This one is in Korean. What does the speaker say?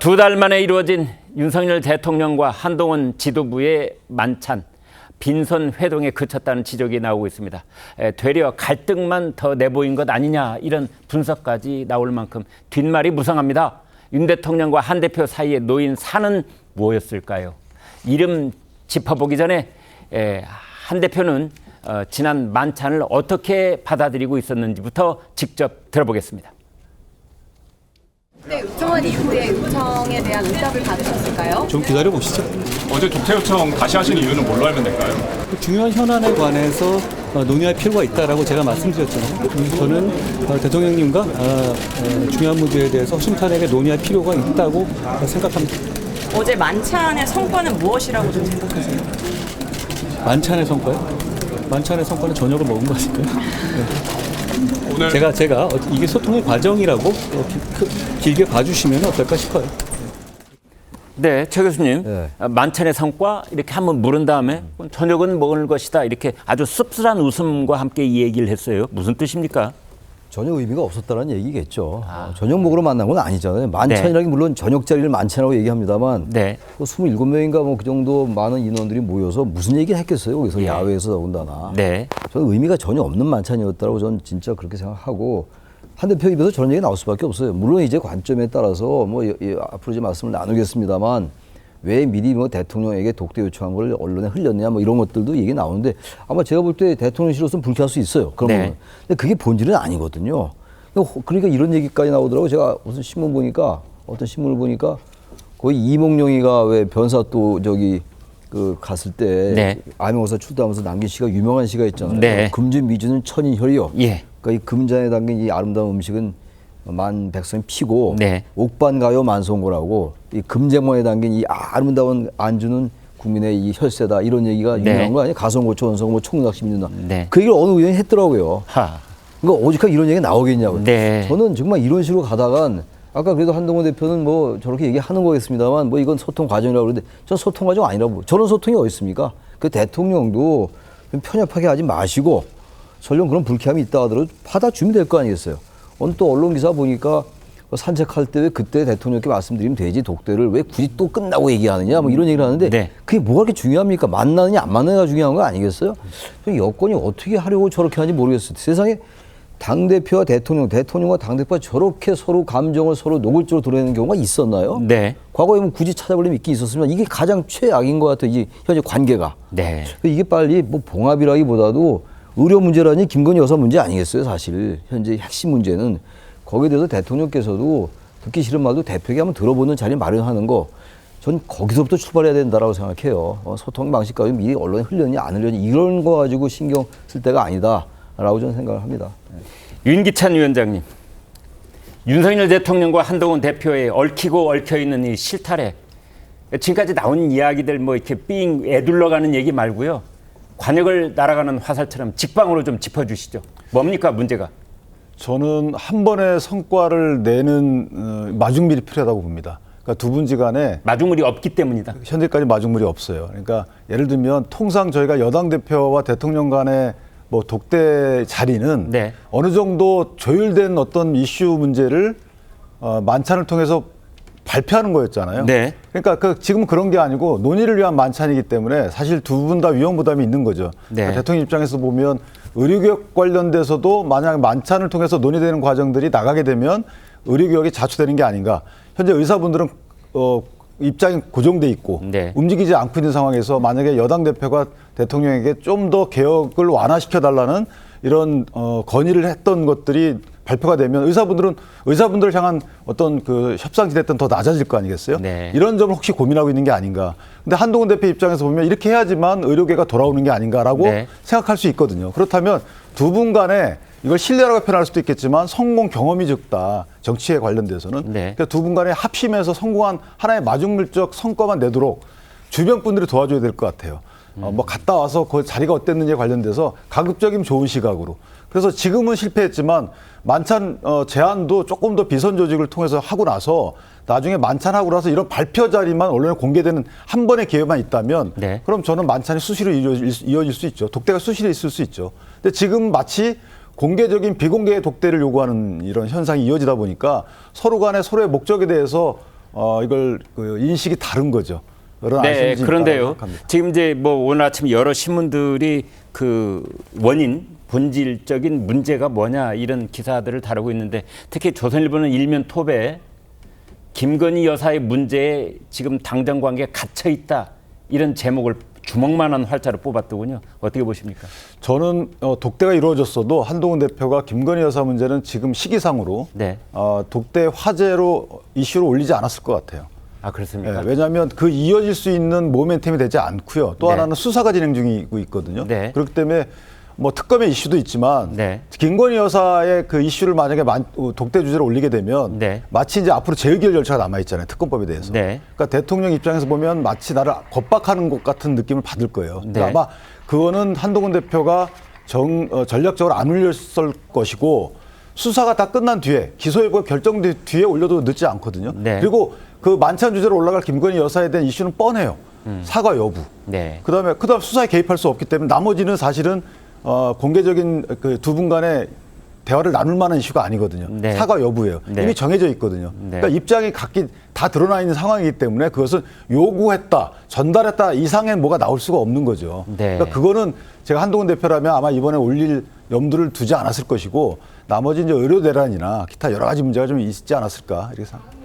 두 달 만에 이루어진 윤석열 대통령과 한동훈 지도부의 만찬, 빈손 회동에 그쳤다는 지적이 나오고 있습니다. 되려 갈등만 더 내보인 것 아니냐, 이런 분석까지 나올 만큼 뒷말이 무성합니다. 윤 대통령과 한 대표 사이에 놓인 산은 뭐였을까요? 이름 짚어보기 전에 한 대표는 지난 만찬을 어떻게 받아들이고 있었는지부터 직접 들어보겠습니다. 네, 요청한 이후에 요청에 대한 응답을 받으셨을까요? 좀 기다려보시죠. 어제 독재 요청 다시 하신 이유는 뭘로 알면 될까요? 중요한 현안에 관해서 논의할 필요가 있다라고 제가 말씀드렸잖아요. 저는 대통령님과 중요한 문제에 대해서 허심탄회하게 논의할 필요가 있다고 생각합니다. 어제 만찬의 성과는 무엇이라고 좀 생각하세요? 만찬의 성과요? 만찬의 성과는 저녁을 먹은 거 아닐까요? 네. 오늘 제가 이게 소통의 과정이라고 길게 봐주시면 어떨까 싶어요. 네, 최 교수님. 만찬의 성과 이렇게 한번 물은 다음에 저녁은 먹을 것이다, 이렇게 아주 씁쓸한 웃음과 함께 이 얘기를 했어요. 무슨 뜻입니까? 전혀 의미가 없었다는 얘기겠죠. 저녁 먹으러 만난 건 아니잖아요. 만찬이라기 물론 저녁 자리를 만찬이라고 얘기합니다만 네. 27명인가 뭐 그 정도 많은 인원들이 모여서 무슨 얘기를 했겠어요. 거기서 예. 야외에서 더군다나. 네. 저는 의미가 전혀 없는 만찬이었다고 저는 진짜 그렇게 생각하고, 한 대표 입에서 저런 얘기 나올 수밖에 없어요. 물론 이제 관점에 따라서 뭐 앞으로 이제 말씀을 나누겠습니다만, 왜 미리 뭐 대통령에게 독대 요청한 걸 언론에 흘렸냐 뭐 이런 것들도 얘기 나오는데, 아마 제가 볼 때 대통령실로서는 불쾌할 수 있어요. 그런 부분은. 근데 그게 본질은 아니거든요. 그러니까 이런 얘기까지 나오더라고요. 제가 무슨 신문 보니까, 어떤 신문을 보니까 거의 이몽룡이가 왜 변사 또 갔을 때 암행어사 출두하면서 남긴 시가 유명한 시가 있잖아요. 네. 금주 미주는 천인혈이요. 예. 그러니까 이 금잔에 담긴 이 아름다운 음식은 만 백성이 피고, 네. 옥반가요 만송고라고 이 금쟁반에 담긴 이 아름다운 안주는 국민의 이 혈세다, 이런 얘기가 유명한 거 아니에요? 가성고초 원성고 뭐 총낚시 민다. 네. 그 얘기를 어느 의원이 했더라고요. 하. 그러니까 오직하게 이런 얘기가 나오겠냐고요. 네. 저는 정말 이런 식으로 가다간, 아까 그래도 한동훈 대표는 뭐 저렇게 얘기하는 거겠습니다만, 뭐 이건 소통 과정이라고 그러는데, 전 소통 과정 아니라고. 저런 소통이 어디 있습니까? 그 대통령도 좀 편협하게 하지 마시고, 설령 그런 불쾌함이 있다 하더라도 받아주면 될 거 아니겠어요. 오늘 또 언론 기사 보니까 산책할 때 왜 그때 대통령께 말씀드리면 되지, 독대를 왜 굳이 또 끝나고 얘기하느냐, 뭐 이런 얘기를 하는데, 네. 그게 뭐가 그렇게 중요합니까? 만나느냐 안 만나느냐가 중요한 거 아니겠어요? 여권이 어떻게 하려고 저렇게 하는지 모르겠어요. 세상에 당대표와 대통령과 당대표가 저렇게 서로 감정을 서로 노골적으로 드러내는 경우가 있었나요? 네. 과거에 뭐 굳이 찾아보려면 있긴 있었으면 이게 가장 최악인 것 같아요. 이 현재 관계가. 네. 이게 빨리 뭐 봉합이라기보다도 의료 문제라니 김건희 여사 문제 아니겠어요, 사실. 현재 핵심 문제는 거기에 대해서 대통령께서도 듣기 싫은 말도 대표에게 한번 들어보는 자리 마련하는 거, 전 거기서부터 출발해야 된다라고 생각해요. 소통 방식까지 미리 언론에 흘렸냐 안 흘렸냐 이런 거 가지고 신경 쓸 때가 아니다라고 저는 생각을 합니다. 윤기찬 위원장님, 윤석열 대통령과 한동훈 대표의 얽히고 얽혀있는 이 실타래, 지금까지 나온 이야기들 뭐 이렇게 삥 애둘러가는 얘기 말고요, 관역을 날아가는 화살처럼 직방으로 좀 짚어주시죠. 뭡니까 문제가? 저는 한 번의 성과를 내는 마중물이 필요하다고 봅니다. 그러니까 두 분지 간에 마중물이 없기 때문이다. 현재까지 마중물이 없어요. 그러니까 예를 들면 통상 저희가 여당 대표와 대통령 간의 뭐 독대 자리는 네. 어느 정도 조율된 어떤 이슈 문제를 만찬을 통해서 발표하는 거였잖아요. 네. 그러니까 지금은 그런 게 아니고 논의를 위한 만찬이기 때문에 사실 두 분 다 위험 부담이 있는 거죠. 네. 그러니까 대통령 입장에서 보면 의료개혁 관련돼서도 만약 만찬을 통해서 논의되는 과정들이 나가게 되면 의료개혁이 자초되는 게 아닌가. 현재 의사분들은 입장이 고정돼 있고 네. 움직이지 않고 있는 상황에서 만약에 여당 대표가 대통령에게 좀 더 개혁을 완화시켜 달라는 이런 건의를 했던 것들이 발표가 되면 의사분들을 향한 어떤 그 협상지대는 더 낮아질 거 아니겠어요? 네. 이런 점을 혹시 고민하고 있는 게 아닌가. 근데 한동훈 대표 입장에서 보면 이렇게 해야지만 의료계가 돌아오는 게 아닌가라고 네. 생각할 수 있거든요. 그렇다면 두 분 간에 이걸 신뢰라고 표현할 수도 있겠지만 성공 경험이 적다. 정치에 관련돼서는. 네. 그러니까 두 분 간에 합심해서 성공한 하나의 마중물적 성과만 내도록 주변 분들이 도와줘야 될 것 같아요. 뭐 갔다 와서 그 자리가 어땠는지에 관련돼서 가급적이면 좋은 시각으로. 그래서 지금은 실패했지만 만찬 제안도 조금 더 비선 조직을 통해서 하고 나서 나중에 만찬하고 나서 이런 발표 자리만 언론에 공개되는 한 번의 기회만 있다면 네. 그럼 저는 만찬이 수시로 이어질 수 있죠. 독대가 수시로 있을 수 있죠. 근데 지금 마치 공개적인 비공개의 독대를 요구하는 이런 현상이 이어지다 보니까 서로 간에 서로의 목적에 대해서 이걸 그 인식이 다른 거죠. 여러 네, 아쉬움이 그런데요. 생각합니다. 지금 이제 뭐 오늘 아침 여러 신문들이 그 원인, 본질적인 문제가 뭐냐 이런 기사들을 다루고 있는데 특히 조선일보는 일면 톱에 김건희 여사의 문제에 지금 당정 관계에 갇혀 있다 이런 제목을 주먹만한 활자로 뽑았더군요. 어떻게 보십니까? 저는 독대가 이루어졌어도 한동훈 대표가 김건희 여사 문제는 지금 시기상으로 네. 독대 화제로 이슈로 올리지 않았을 것 같아요. 아 그렇습니까? 왜냐하면 그 이어질 수 있는 모멘텀이 되지 않고요. 또 네. 하나는 수사가 진행 중이고 있거든요. 네. 그렇기 때문에 뭐 특검의 이슈도 있지만 네. 김건희 여사의 그 이슈를 만약에 독대 주제로 올리게 되면 네. 마치 이제 앞으로 재의결 절차가 남아 있잖아요. 특검법에 대해서. 네. 그러니까 대통령 입장에서 보면 마치 나를 겁박하는 것 같은 느낌을 받을 거예요. 그러니까 네. 아마 그거는 한동훈 대표가 전략적으로 안 올렸을 것이고 수사가 다 끝난 뒤에 기소 여부가 결정된 뒤에 올려도 늦지 않거든요. 네. 그리고 그 만찬 주제로 올라갈 김건희 여사에 대한 이슈는 뻔해요. 사과 여부. 네. 그다음에 수사에 개입할 수 없기 때문에 나머지는 사실은 공개적인 그 두 분 간의 대화를 나눌 만한 이슈가 아니거든요. 네. 사과 여부예요. 네. 이미 정해져 있거든요. 네. 그러니까 입장이 각기 다 드러나 있는 상황이기 때문에 그것은 요구했다, 전달했다 이상의 뭐가 나올 수가 없는 거죠. 네. 그러니까 그거는 제가 한동훈 대표라면 아마 이번에 올릴 염두를 두지 않았을 것이고 나머지 이제 의료 대란이나 기타 여러 가지 문제가 좀 있지 않았을까 이렇게 생각합니다.